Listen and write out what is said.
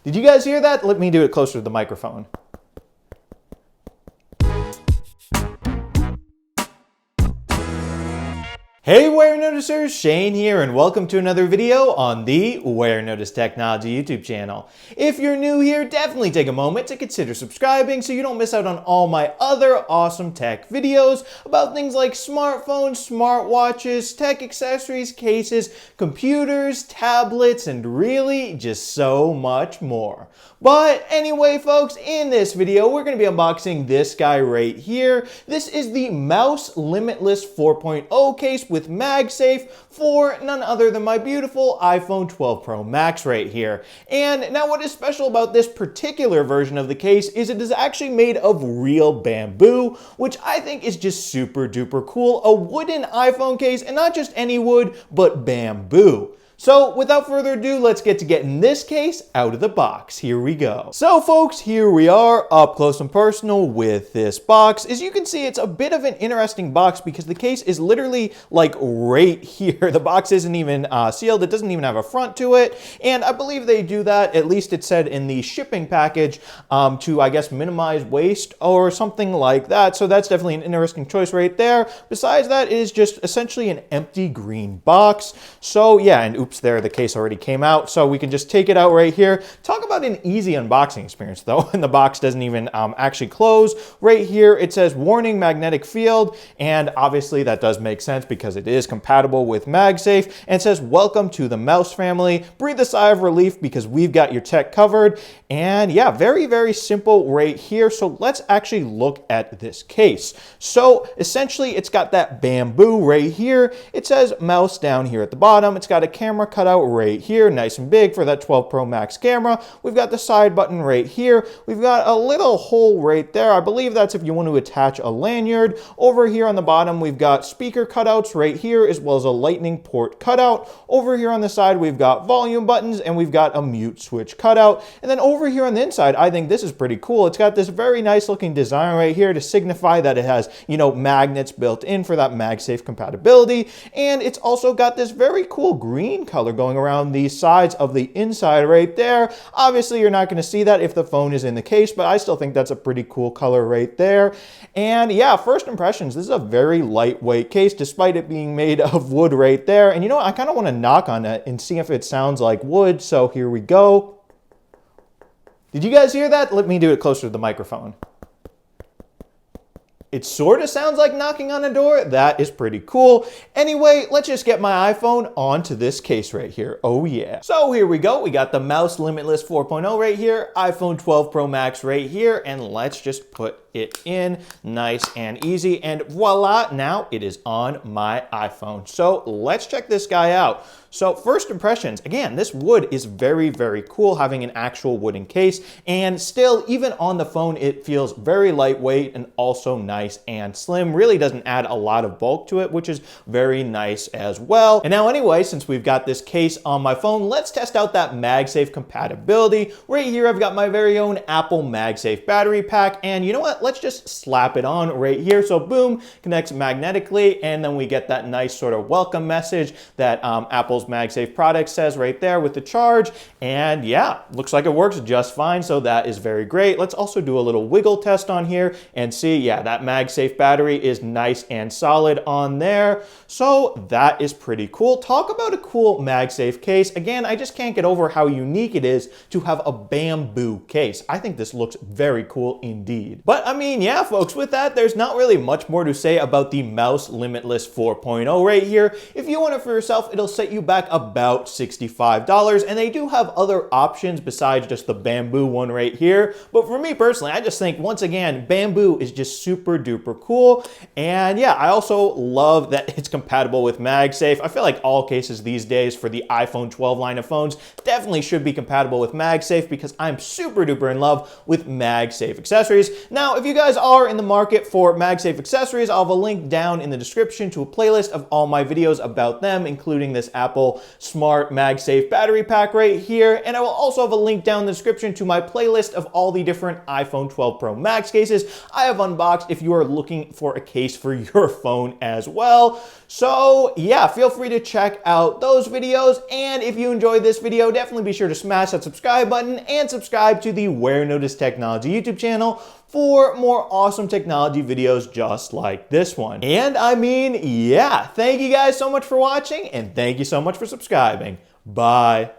Did you guys hear that? Let me do it closer to the microphone. Hey Warenoticers, Shane here, and welcome to another video on the Warenotice Technology YouTube channel. If you're new here, definitely take a moment to consider subscribing so you don't miss out on all my other awesome tech videos about things like smartphones, smartwatches, tech accessories, cases, computers, tablets, and really just so much more. But anyway, folks, in this video, we're going to be unboxing this guy right here. This is the Mous Limitless 4.0 case with MagSafe for none other than my beautiful iPhone 12 Pro Max right here. And now what is special about this particular version of the case is it is actually made of real bamboo, which I think is just super duper cool. A wooden iPhone case, and not just any wood, but bamboo. So without further ado, let's get to getting this case out of the box. Here we go. So folks, here we are up close and personal with this box. As you can see, it's a bit of an interesting box because the case is literally like right here. The box isn't even sealed. It doesn't even have a front to it. And I believe they do that, at least it said in the shipping package, to, I guess, minimize waste or something like that. So that's definitely an interesting choice right there. Besides that, it is just essentially an empty green box. So yeah, and oops, there, the case already came out, so we can just take it out right here. Talk about an easy unboxing experience though, and the box doesn't even actually close. Right here it says warning magnetic field, and obviously that does make sense because it is compatible with MagSafe, and it says welcome to the Mous family. Breathe a sigh of relief because we've got your tech covered. And yeah, very, very simple right here. So let's actually look at this case. So essentially it's got that bamboo right here. It says Mous down here at the bottom. It's got a camera cut out right here, nice and big for that 12 Pro Max camera. We've got the side button right here. We've got a little hole right there. I believe that's if you want to attach a lanyard. Over here on the bottom, we've got speaker cutouts right here, as well as a lightning port cutout. Over here on the side, we've got volume buttons, and we've got a mute switch cutout. And then over here on the inside, I think this is pretty cool. It's got this very nice looking design right here to signify that it has, you know, magnets built in for that MagSafe compatibility. And it's also got this very cool green color going around the sides of the inside right there. Obviously, you're not going to see that if the phone is in the case, but I still think that's a pretty cool color right there. And yeah, first impressions, this is a very lightweight case, despite it being made of wood right there. And you know what? I kind of want to knock on it and see if it sounds like wood. So here we go. Did you guys hear that? Let me do it closer to the microphone. It sort of sounds like knocking on a door. That is pretty cool. Anyway, let's just get my iPhone onto this case right here. Oh yeah. So here we go. We got the Mous Limitless 4.0 right here, iPhone 12 Pro Max right here, and let's just put it in nice and easy, and voila, now it is on my iPhone. So let's check this guy out. So first impressions, again, this wood is very, very cool, having an actual wooden case, and still, even on the phone, it feels very lightweight and also nice and slim. Really doesn't add a lot of bulk to it, which is very nice as well. And now anyway, since we've got this case on my phone, let's test out that MagSafe compatibility. Right here, I've got my very own Apple MagSafe battery pack, and you know what? Let's just slap it on right here. So boom, connects magnetically, and then we get that nice sort of welcome message that Apple's MagSafe product says right there with the charge. And yeah, looks like it works just fine, so that is very great. Let's also do a little wiggle test on here and see, yeah, that MagSafe battery is nice and solid on there. So that is pretty cool. Talk about a cool MagSafe case. Again, I just can't get over how unique it is to have a bamboo case. I think this looks very cool indeed. But I mean, yeah, folks, with that, there's not really much more to say about the Mous Limitless 4.0 right here. If you want it for yourself, it'll set you back about $65, and they do have other options besides just the bamboo one right here. But for me personally, I just think, once again, bamboo is just super duper cool. And yeah, I also love that it's compatible with MagSafe. I feel like all cases these days for the iPhone 12 line of phones definitely should be compatible with MagSafe because I'm super duper in love with MagSafe accessories. Now, if you guys are in the market for MagSafe accessories, I'll have a link down in the description to a playlist of all my videos about them, including this Apple Apple Smart MagSafe battery pack right here. And I will also have a link down in the description to my playlist of all the different iPhone 12 Pro Max cases I have unboxed if you are looking for a case for your phone as well. So yeah, feel free to check out those videos. And if you enjoyed this video, definitely be sure to smash that subscribe button and subscribe to the Warenotice Technology YouTube channel for more awesome technology videos just like this one. And I mean, yeah, thank you guys so much for watching, and thank you so much for subscribing. Bye.